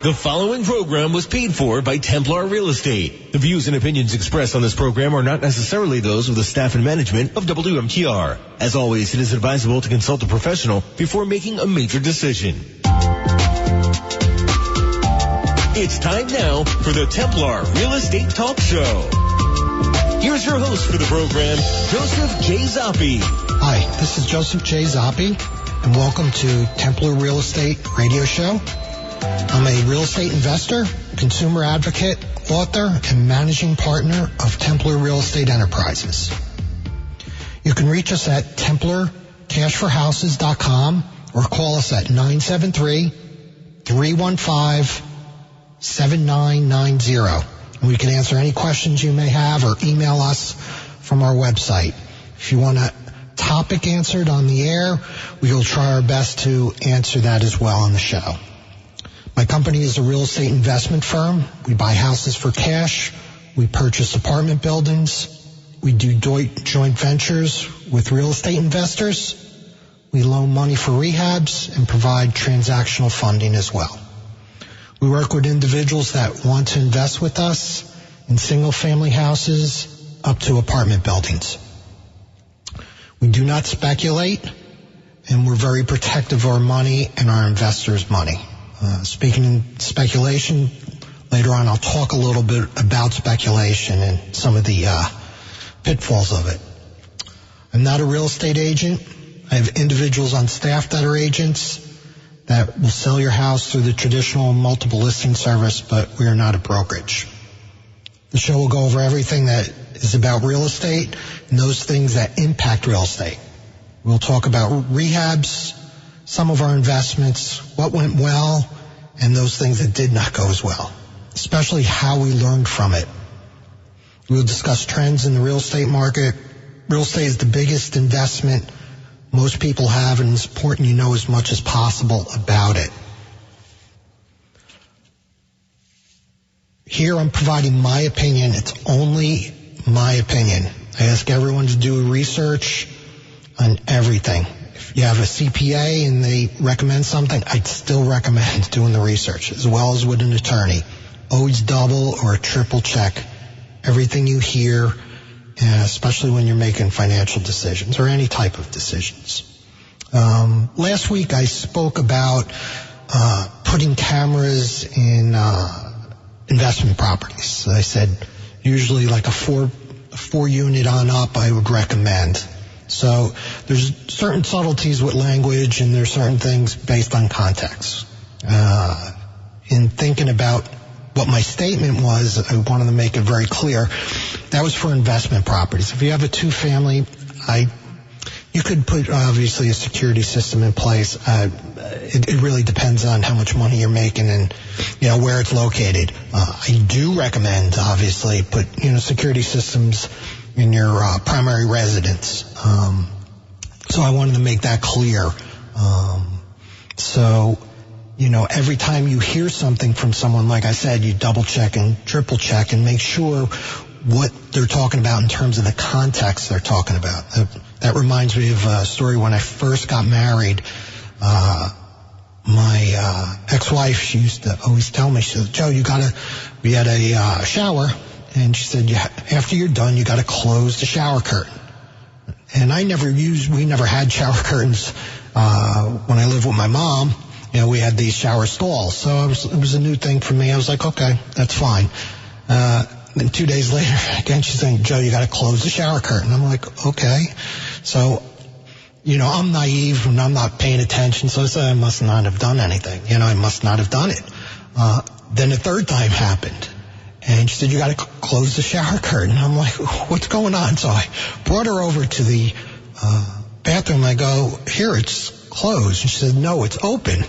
The following program was paid for by Templar Real Estate. The views and opinions expressed on this program are not necessarily those of the staff and management of WMTR. As always, it is advisable to consult a professional before making a major decision. It's time now for the Templar Real Estate Talk Show. Here's your host for the program, Joseph J. Zoppi. Hi, this is Joseph J. Zoppi, and welcome to Templar Real Estate Radio Show. I'm a real estate investor, consumer advocate, author, and managing partner of Templar Real Estate Enterprises. You can reach us at TemplarCashForHouses.com or call us at 973-315-7990. And we can answer any questions you may have or email us from our website. If you want a topic answered on the air, we will try our best to answer that as well on the show. My company is a real estate investment firm. We buy houses for cash. We purchase apartment buildings. We do joint ventures with real estate investors. We loan money for rehabs and provide transactional funding as well. We work with individuals that want to invest with us in single-family houses up to apartment buildings. We do not speculate, and we're very protective of our money and our investors' money. Speaking in speculation, later on I'll talk a little bit about speculation and some of the pitfalls of it. I'm not a real estate agent. I have individuals on staff that are agents that will sell your house through the traditional multiple listing service, but we are not a brokerage. The show will go over everything that is about real estate and those things that impact real estate. We'll talk about rehabs, some of our investments, what went well, and those things that did not go as well, especially how we learned from it. We'll discuss trends in the real estate market. Real estate is the biggest investment most people have, and it's important you know as much as possible about it. Here I'm providing my opinion. It's only my opinion. I ask everyone to do research on everything. If you have a CPA and they recommend something, I'd still recommend doing the research, as well as with an attorney. Always double or triple check everything you hear, especially when you're making financial decisions or any type of decisions. Last week I spoke about putting cameras in investment properties. I said usually like a four unit on up I would recommend. So there's certain subtleties with language, and there's certain things based on context. In thinking about what my statement was, I wanted to make it very clear. That was for investment properties. If you have a two-family, you could put obviously a security system in place. It really depends on how much money you're making and where it's located. I do recommend obviously put security systems in your primary residence. So I wanted to make that clear. Every time you hear something from someone, like I said, you double check and triple check and make sure what they're talking about in terms of the context they're talking about. That reminds me of a story when I first got married. My ex-wife, she used to always tell me, she said, Joe, we had a shower, and she said, after you're done, you got to close the shower curtain. And we never had shower curtains when I lived with my mom. We had these shower stalls, so it was a new thing for me. I was like, okay, that's fine. Then 2 days later, again, she's saying, Joe, you got to close the shower curtain. I'm like, okay. So, I'm naive and I'm not paying attention, so I said I must not have done anything. I must not have done it. Then the third time happened, and she said, you got to close the shower curtain. I'm like, what's going on? So I brought her over to the bathroom. I go, here, it's closed. And she said, no, it's open.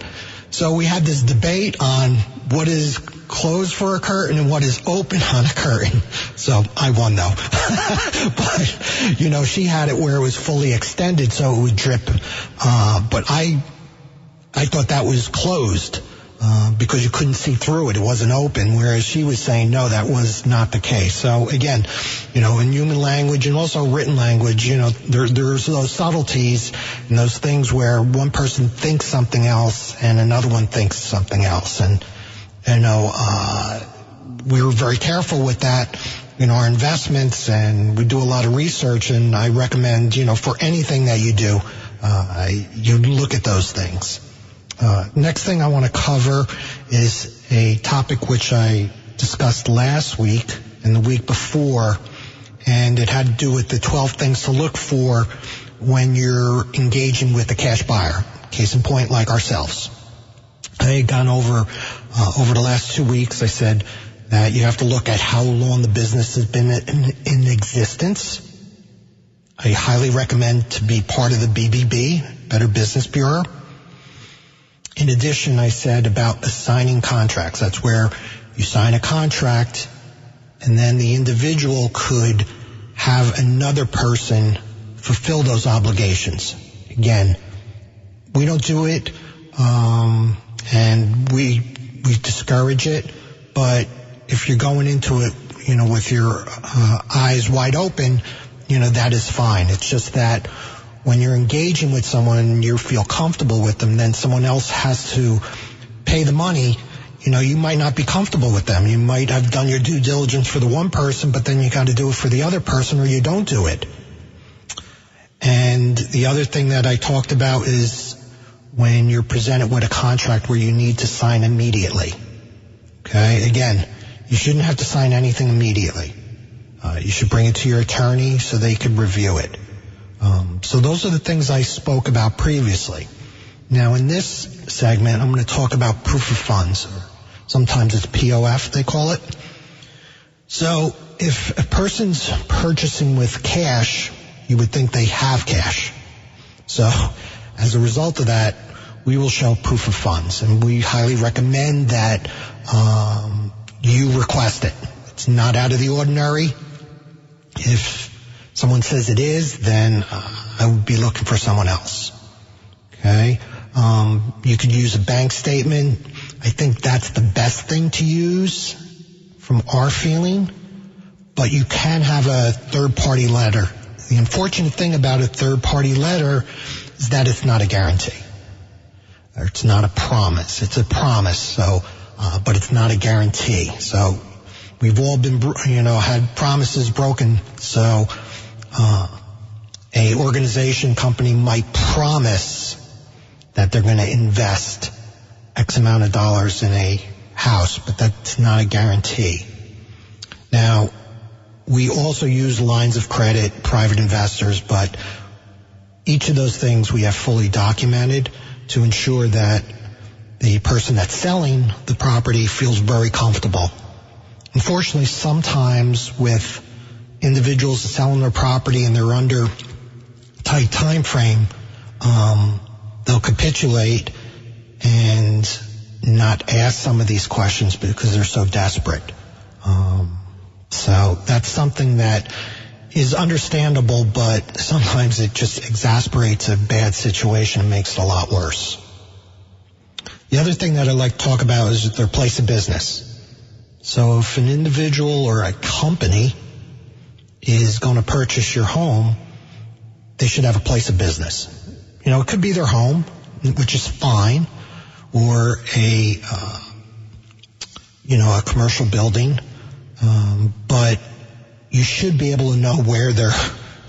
So we had this debate on what is closed for a curtain and what is open on a curtain. So I won though. But, she had it where it was fully extended so it would drip. But I thought that was closed because you couldn't see through it. It wasn't open, whereas she was saying, no, that was not the case. So again, in human language and also written language, there's those subtleties and those things where one person thinks something else and another one thinks something else. And We were very careful with that in our investments, and we do a lot of research, and I recommend, for anything that you do, you look at those things. Next thing I want to cover is a topic which I discussed last week and the week before, and it had to do with the 12 things to look for when you're engaging with a cash buyer. Case in point, like ourselves. I had gone over the last 2 weeks, I said that you have to look at how long the business has been in existence. I highly recommend to be part of the BBB, Better Business Bureau. In addition, I said about assigning contracts. That's where you sign a contract and then the individual could have another person fulfill those obligations. Again, we don't do it, and we discourage it, but if you're going into it, with your eyes wide open, that is fine. It's just that when you're engaging with someone and you feel comfortable with them, then someone else has to pay the money. You might not be comfortable with them. You might have done your due diligence for the one person, but then you got to do it for the other person or you don't do it. And the other thing that I talked about is when you're presented with a contract where you need to sign immediately. Okay? Again, you shouldn't have to sign anything immediately. You should bring it to your attorney so they can review it. So those are the things I spoke about previously. Now in this segment, I'm going to talk about proof of funds. Or sometimes it's POF, they call it. So if a person's purchasing with cash, you would think they have cash. So as a result of that, we will show proof of funds, and we highly recommend that you request it. It's not out of the ordinary. If someone says it is, then I would be looking for someone else. Okay? You could use a bank statement. I think that's the best thing to use from our feeling, but you can have a third-party letter. The unfortunate thing about a third-party letter is that it's not a guarantee. Or it's not a promise. It's a promise, so, but it's not a guarantee. So we've all been, had promises broken. So a organization company might promise that they're going to invest X amount of dollars in a house, but that's not a guarantee. Now, we also use lines of credit, private investors, but each of those things we have fully documented to ensure that the person that's selling the property feels very comfortable. Unfortunately, sometimes with individuals selling their property and they're under tight time frame, they'll capitulate and not ask some of these questions because they're so desperate. So that's something that is understandable, but sometimes it just exasperates a bad situation and makes it a lot worse. The other thing that I'd like to talk about is their place of business. So if an individual or a company is going to purchase your home, they should have a place of business. It could be their home, which is fine, or a commercial building, but you should be able to know where their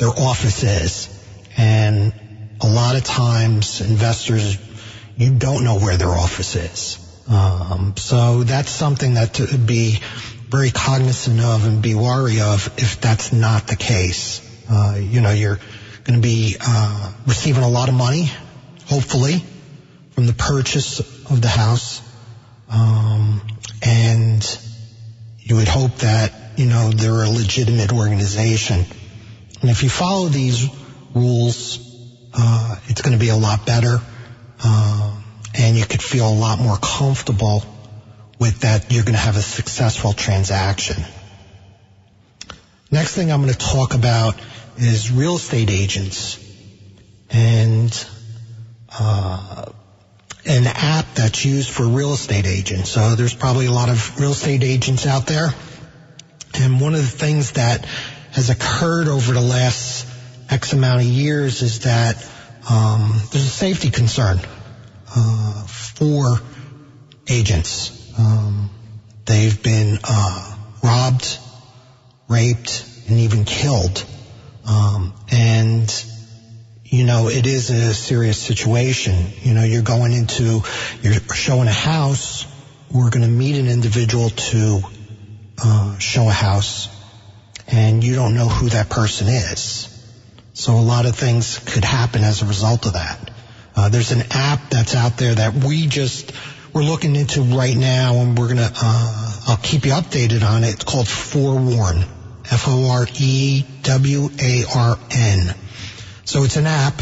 office is. And a lot of times investors, you don't know where their office is. So that's something that to be very cognizant of and be wary of if that's not the case. You're going to be receiving a lot of money, hopefully, from the purchase of the house. And you would hope that, they're a legitimate organization. And if you follow these rules, it's going to be a lot better. And you could feel a lot more comfortable with that you're going to have a successful transaction. Next thing I'm going to talk about is real estate agents and an app that's used for real estate agents. So there's probably a lot of real estate agents out there. And one of the things that has occurred over the last X amount of years is that there's a safety concern for agents. They've been robbed, raped, and even killed. And it is a serious situation. You're showing a house. We're going to meet an individual to show a house, and you don't know who that person is. So a lot of things could happen as a result of that. There's an app that's out there that we're looking into right now, and I'll keep you updated on it. It's called Forewarn, Forewarn. So it's an app,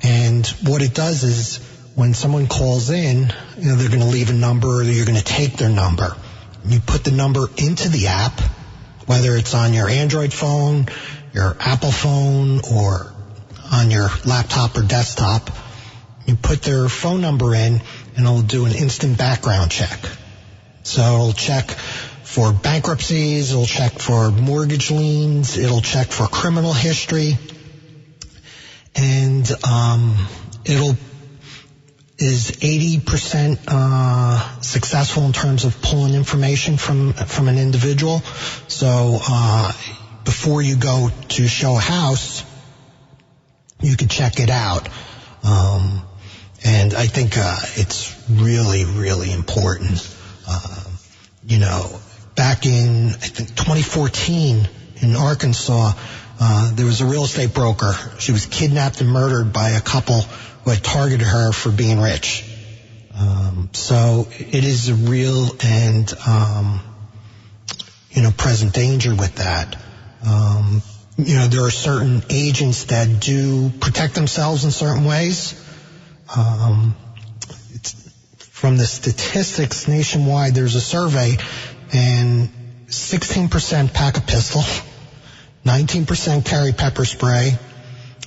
and what it does is when someone calls in, they're going to leave a number, or you're going to take their number. You put the number into the app, whether it's on your Android phone, your Apple phone, or on your laptop or desktop. You put their phone number in, and it'll do an instant background check. So it'll check for bankruptcies, it'll check for mortgage liens, it'll check for criminal history, and is 80% successful in terms of pulling information from an individual. So before you go to show a house, you can check it out. And I think it's really, really important. Back in, I think, 2014 in Arkansas, there was a real estate broker. She was kidnapped and murdered by a couple who had targeted her for being rich. So it is a real and, present danger with that. There are certain agents that do protect themselves in certain ways. From the statistics nationwide, there's a survey, and 16% pack a pistol, 19% carry pepper spray,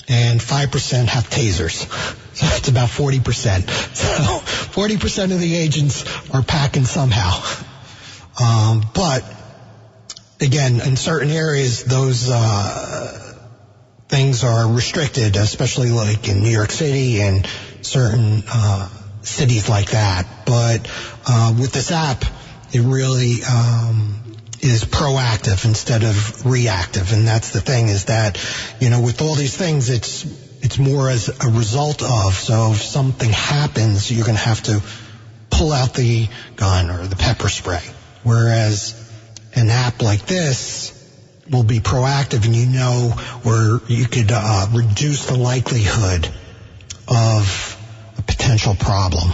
and 5% have tasers. So it's about 40%. So 40% of the agents are packing somehow. But again, in certain areas, those things are restricted, especially like in New York City and certain cities like that. But with this app, it really is proactive instead of reactive. And that's the thing, is that, with all these things, it's more as a result of. So if something happens, you're going to have to pull out the gun or the pepper spray. Whereas an app like this will be proactive, and where you could reduce the likelihood of a potential problem.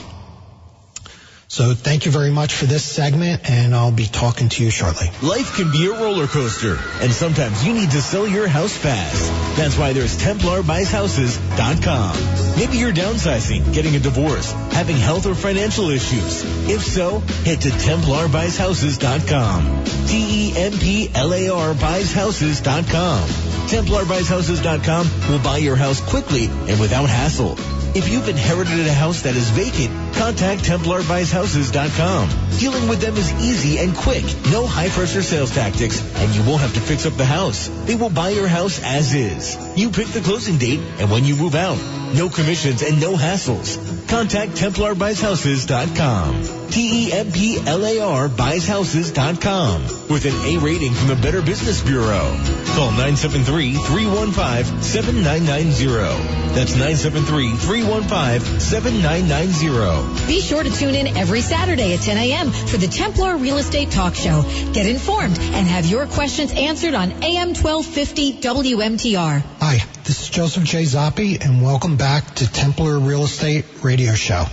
So thank you very much for this segment, and I'll be talking to you shortly. Life can be a roller coaster, and sometimes you need to sell your house fast. That's why there's TemplarBuysHouses.com. Maybe you're downsizing, getting a divorce, having health or financial issues. If so, head to TemplarBuysHouses.com. TemplarBuysHouses.com. TemplarBuysHouses.com will buy your house quickly and without hassle. If you've inherited a house that is vacant, contact TemplarBuysHouses.com. Dealing with them is easy and quick. No high-pressure sales tactics, and you won't have to fix up the house. They will buy your house as is. You pick the closing date and when you move out. No commissions and no hassles. Contact TemplarBuysHouses.com. TemplarBuysHouses.com. With an A rating from the Better Business Bureau. Call 973-315-7990. That's 973-315-7990. Be sure to tune in every Saturday at 10 a.m. for the Templar Real Estate Talk Show. Get informed and have your questions answered on AM 1250 WMTR. Hi, this is Joseph J. Zoppi, and welcome back to Templar Real Estate Radio Show.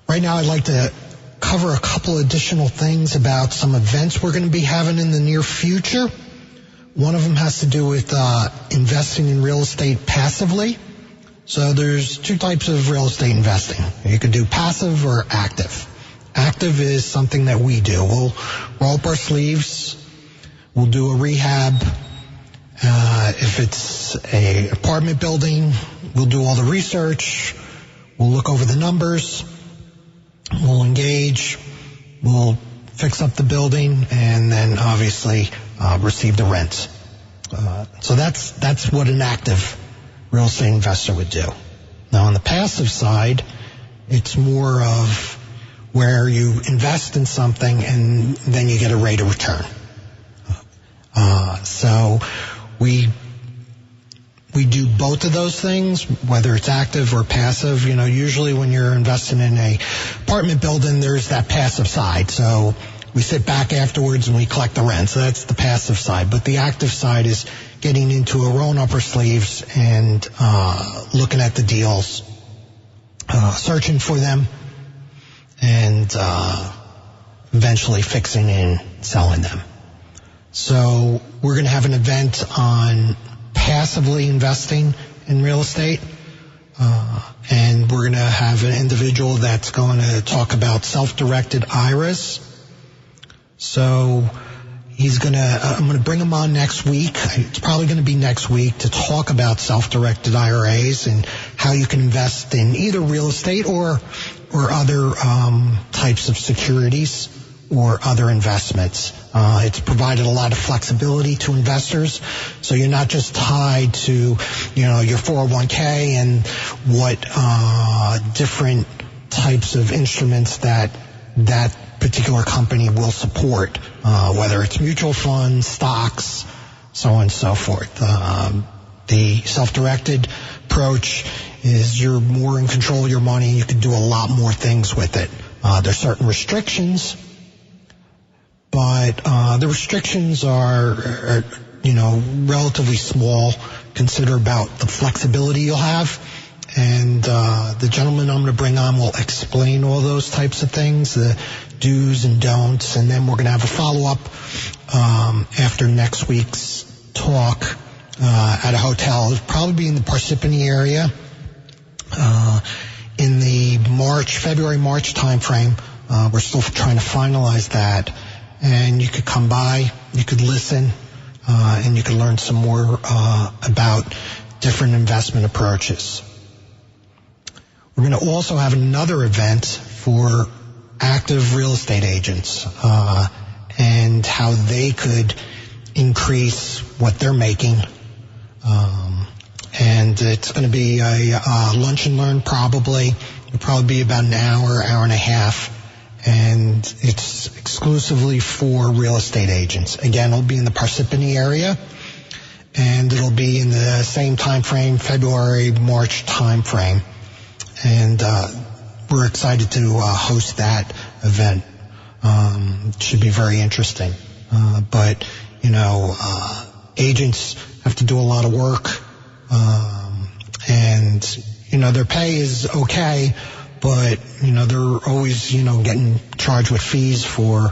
Right now, I'd like to cover a couple additional things about some events we're going to be having in the near future. One of them has to do with investing in real estate passively. So there's two types of real estate investing. You can do passive or active. Active is something that we do. We'll roll up our sleeves. We'll do a rehab. If it's an apartment building, we'll do all the research. We'll look over the numbers. We'll engage. We'll fix up the building, and then obviously receive the rent. So that's what an active real estate investor would do. Now on the passive side, it's more of where you invest in something and then you get a rate of return. So we do both of those things, whether it's active or passive. Usually when you're investing in a apartment building, there's that passive side. So we sit back afterwards and we collect the rent. So that's the passive side. But the active side is getting into it, rolling up our sleeves and looking at the deals, searching for them, and eventually fixing and selling them. So we're going to have an event on passively investing in real estate, and we're going to have an individual that's going to talk about self-directed IRAs. So I'm going to bring him on next week. It's probably going to be next week to talk about self-directed IRAs and how you can invest in either real estate or other types of securities or other investments. It's provided a lot of flexibility to investors, so you're not just tied to, your 401k and what different types of instruments that particular company will support, whether it's mutual funds, stocks, so on and so forth. The self-directed approach is you're more in control of your money. You can do a lot more things with it. There's certain restrictions, but the restrictions are relatively small. Consider about the flexibility you'll have. And the gentleman I'm going to bring on will explain all those types of things, the do's and don'ts, and then we're going to have a follow-up after next week's talk at a hotel. It'll probably be in the Parsippany area in the February-March timeframe. We're still trying to finalize that. And you could come by, you could listen, and you could learn some more about different investment approaches. We're going to also have another event for active real estate agents and how they could increase what they're making. And it's going to be a lunch and learn probably. It'll probably be about an hour and a half. And it's exclusively for real estate agents. Again, it'll be in the Parsippany area. And it'll be in the same time frame, February-March time frame. And we're excited to host that event. It should be very interesting. But agents have to do a lot of work. And their pay is okay, but they're always getting charged with fees for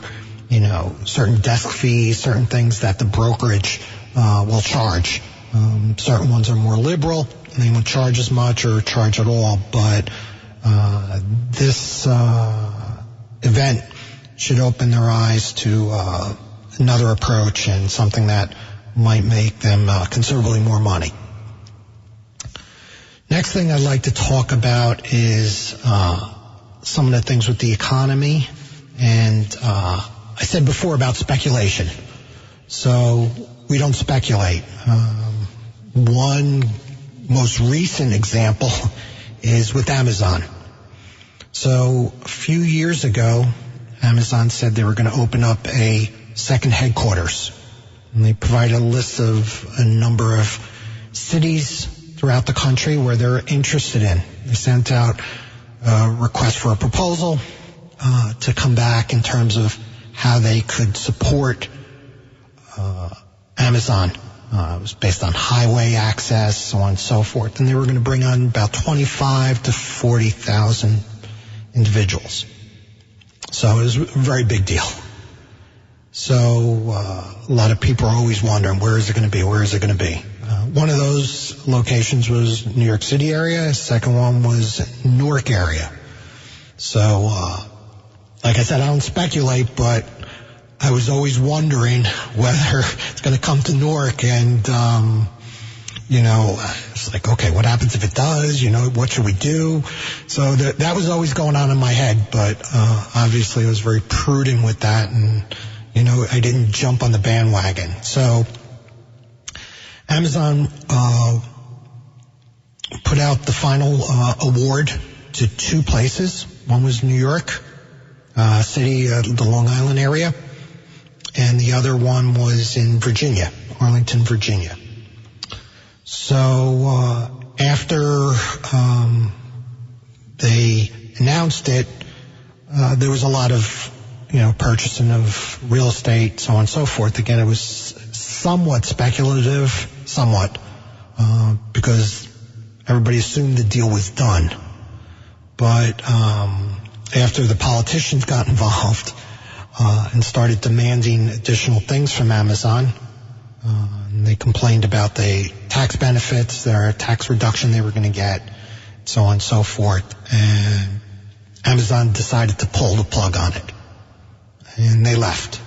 certain desk fees, certain things that the brokerage will charge. Certain ones are more liberal and they won't charge as much or charge at all, but this event should open their eyes to another approach and something that might make them considerably more money. Next thing I'd like to talk about is some of the things with the economy. And I said before about speculation. So we don't speculate. One most recent example is with Amazon. So a few years ago, Amazon said they were going to open up a second headquarters. And they provided a list of a number of cities throughout the country where they're interested in. They sent out a request for a proposal to come back in terms of how they could support Amazon. It was based on highway access, so on and so forth. And they were going to bring on about 25 to 40,000 individuals. So it was a very big deal. So a lot of people are always wondering, where is it going to be? Where is it going to be? One of those locations was New York City area. Second one was Newark area. So, like I said, I don't speculate, but I was always wondering whether it's going to come to Newark. And, it's like, okay, what happens if it does? What should we do? So that was always going on in my head. But obviously I was very prudent with that. And, I didn't jump on the bandwagon. So Amazon put out the final award to two places. One was New York city, the Long Island area, and the other one was in Virginia, Arlington, Virginia. So after they announced it, there was a lot of purchasing of real estate, so on and so forth. Again, it was somewhat speculative, because everybody assumed the deal was done. But after the politicians got involved and started demanding additional things from Amazon, and they complained about the tax benefits, their tax reduction they were going to get, so on and so forth, and Amazon decided to pull the plug on it, and they left.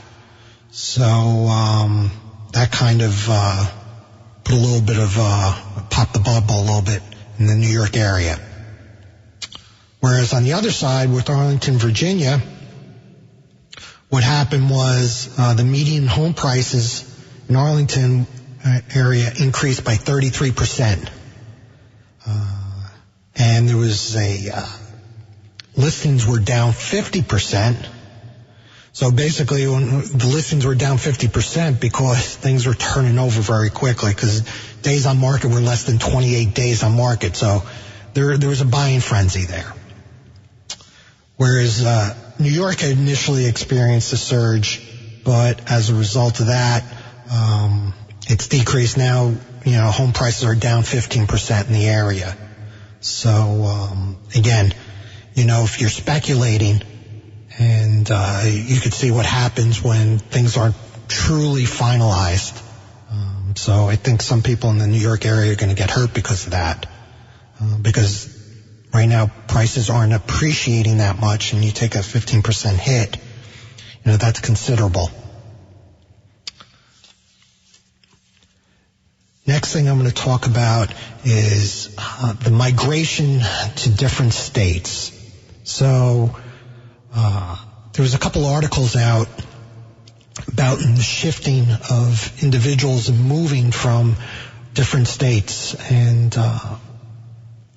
So that kind of put a little bit of popped the bubble a little bit in the New York area. Whereas on the other side, with Arlington, Virginia, what happened was the median home prices in Arlington area increased by 33%. And there was listings were down 50%. So basically, when the listings were down 50% because things were turning over very quickly, because days on market were less than 28 days on market. So there was a buying frenzy there. Whereas New York had initially experienced a surge, but as a result of that, it's decreased now. Home prices are down 15% in the area. So again, if you're speculating, and you could see what happens when things aren't truly finalized. So I think some people in the New York area are going to get hurt because of that. Because right now prices aren't appreciating that much, and you take a 15% hit, that's considerable. Next thing I'm going to talk about is the migration to different states. So there was a couple articles out about the shifting of individuals and moving from different states, and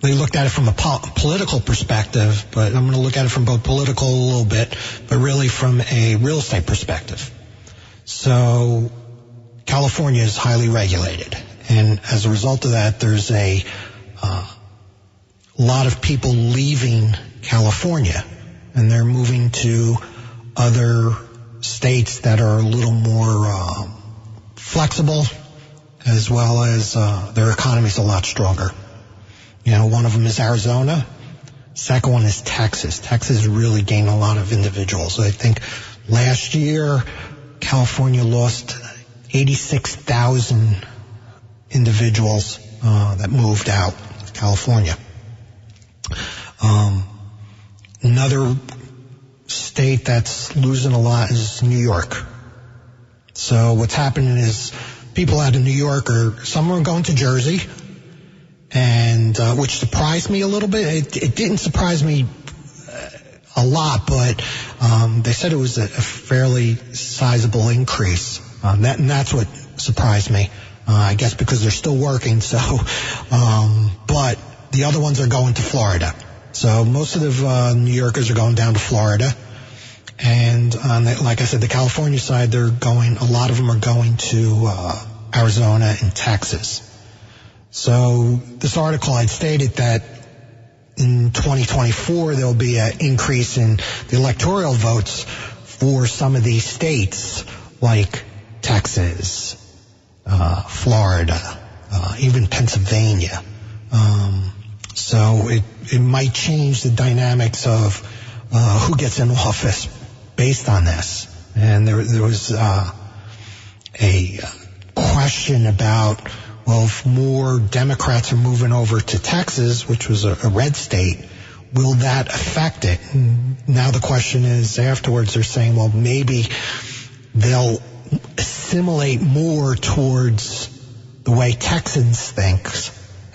they looked at it from a political perspective, but I'm going to look at it from both political a little bit, but really from a real estate perspective. So California is highly regulated, and as a result of that, there's a lot of people leaving California, and they're moving to other states that are a little more flexible, as well as their economy's a lot stronger. One of them is Arizona. Second one is Texas. Texas really gained a lot of individuals. I think last year California lost 86,000 individuals that moved out of California. Another state that's losing a lot is New York. So what's happening is people out of New York some are going to Jersey, and which surprised me a little bit. It didn't surprise me a lot, but they said it was a fairly sizable increase. And that's what surprised me. I guess because they're still working. So, but the other ones are going to Florida. So most of the New Yorkers are going down to Florida. And like I said, the California side, a lot of them are going to Arizona and Texas. So this article had stated that in 2024, there'll be an increase in the electoral votes for some of these states, like Texas, Florida, even Pennsylvania. So it might change the dynamics of who gets in office based on this. And there was a question about, well, if more Democrats are moving over to Texas, which was a red state, will that affect it? And now the question is, afterwards they're saying, well, maybe they'll assimilate more towards the way Texans think,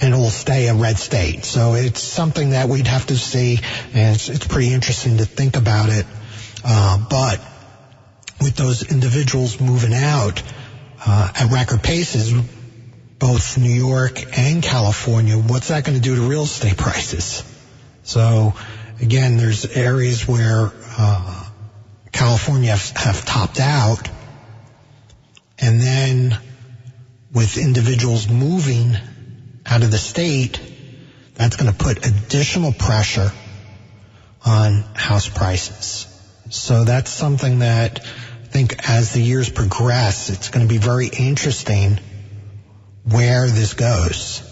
and it will stay a red state. So it's something that we'd have to see, and it's pretty interesting to think about it. But with those individuals moving out at record paces, both New York and California, what's that going to do to real estate prices? So again, there's areas where California have topped out. And then with individuals moving out of the state, that's going to put additional pressure on house prices. So that's something that I think as the years progress, it's going to be very interesting where this goes.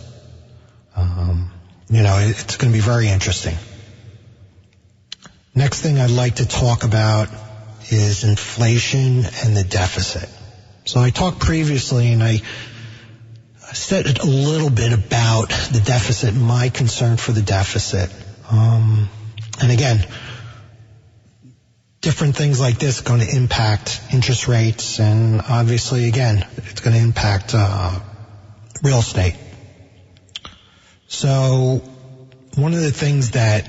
It's going to be very interesting. Next thing I'd like to talk about is inflation and the deficit. So I talked previously and I said a little bit about the deficit, my concern for the deficit. And again, different things like this are going to impact interest rates, and obviously, again, it's going to impact real estate. So one of the things that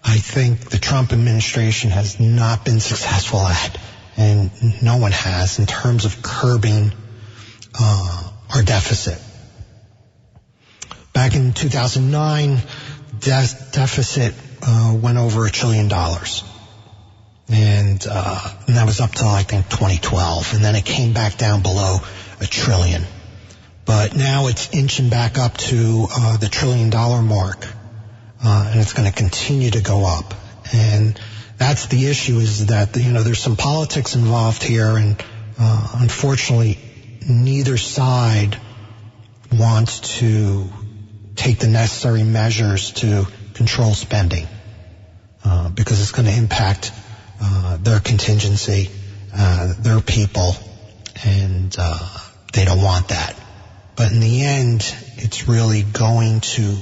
I think the Trump administration has not been successful at, and no one has, in terms of curbing our deficit. Back in 2009, deficit went over $1 trillion. And that was up to, I think, 2012. And then it came back down below $1 trillion. But now it's inching back up to the $1 trillion mark. And it's going to continue to go up. And that's the issue, is that, there's some politics involved here. And unfortunately, neither side wants to take the necessary measures to control spending. Because it's going to impact their contingency, their people, and they don't want that. But in the end, it's really going to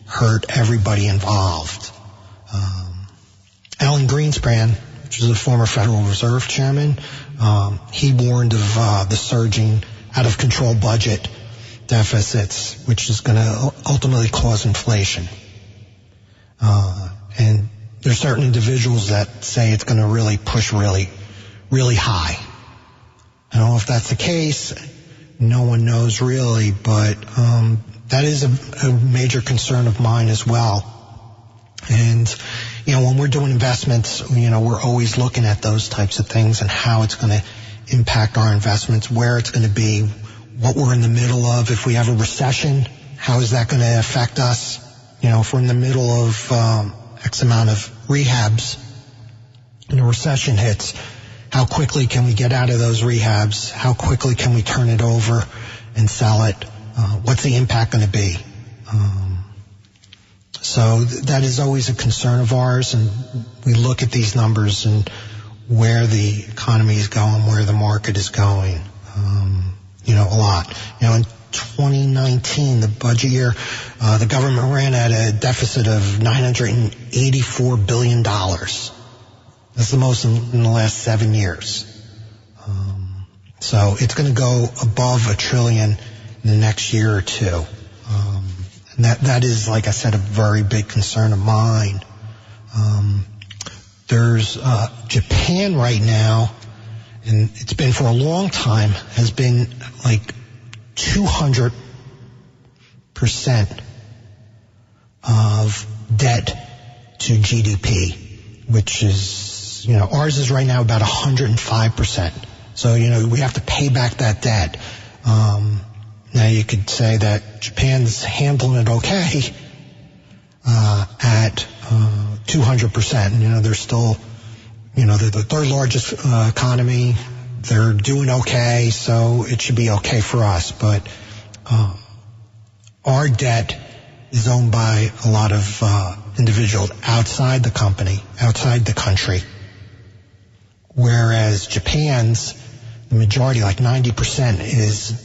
hurt everybody involved. Alan Greenspan, which is a former Federal Reserve chairman, he warned of the surging out of control budget deficits, which is going to ultimately cause inflation. And there's certain individuals that say it's going to really push really, really high. I don't know if that's the case. No one knows really, but that is a major concern of mine as well. And, when we're doing investments, we're always looking at those types of things and how it's going to impact our investments, where it's going to be, what we're in the middle of. If we have a recession, how is that going to affect us? If we're in the middle of X amount of rehabs and a recession hits, how quickly can we get out of those rehabs? How quickly can we turn it over and sell it? What's the impact going to be? So that is always a concern of ours, and we look at these numbers and where the economy is going, where the market is going, a lot. In 2019, the budget year, the government ran at a deficit of $984 billion. That's the most in the last 7 years. So it's going to go above $1 trillion in the next year or two. And that is, like I said, a very big concern of mine. There's Japan right now, and it's been for a long time, has been like 200% of debt to GDP, which is, ours is right now about 105%. So, we have to pay back that debt. Now you could say that Japan's handling it okay at 200%. They're still, they're the third largest economy. They're doing okay, so it should be okay for us. But our debt is owned by a lot of individuals outside the company, outside the country, whereas Japan's, the majority, like 90%, is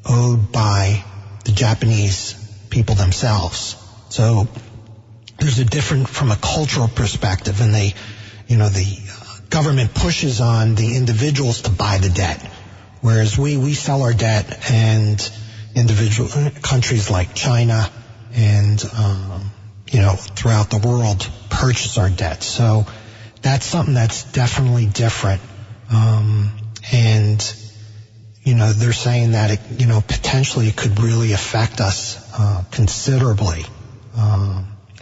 owed by the Japanese people themselves. So there's a different, from a cultural perspective, and the government pushes on the individuals to buy the debt, whereas we sell our debt, and individual countries like China and throughout the world purchase our debt. So that's something that's definitely different. And they're saying that it, potentially it could really affect us considerably.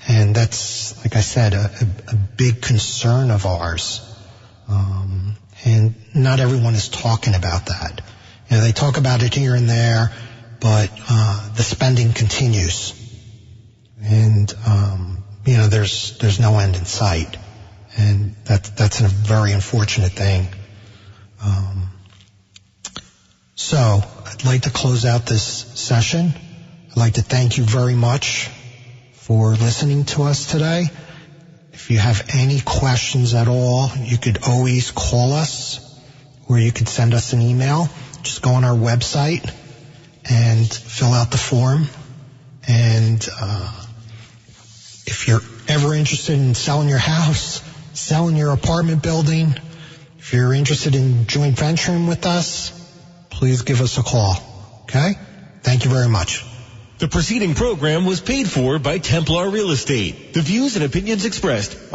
And that's, like I said, a big concern of ours. And not everyone is talking about that. You know, they talk about it here and there, but the spending continues. And, you know, there's no end in sight. And that's a very unfortunate thing. So I'd like to close out this session. I'd like to thank you very much for listening to us today. If you have any questions at all, you could always call us or you could send us an email. Just go on our website and fill out the form. And if you're ever interested in selling your house, selling your apartment building, if you're interested in joint venturing with us, please give us a call. Okay? Thank you very much. The preceding program was paid for by Templar Real Estate. The views and opinions expressed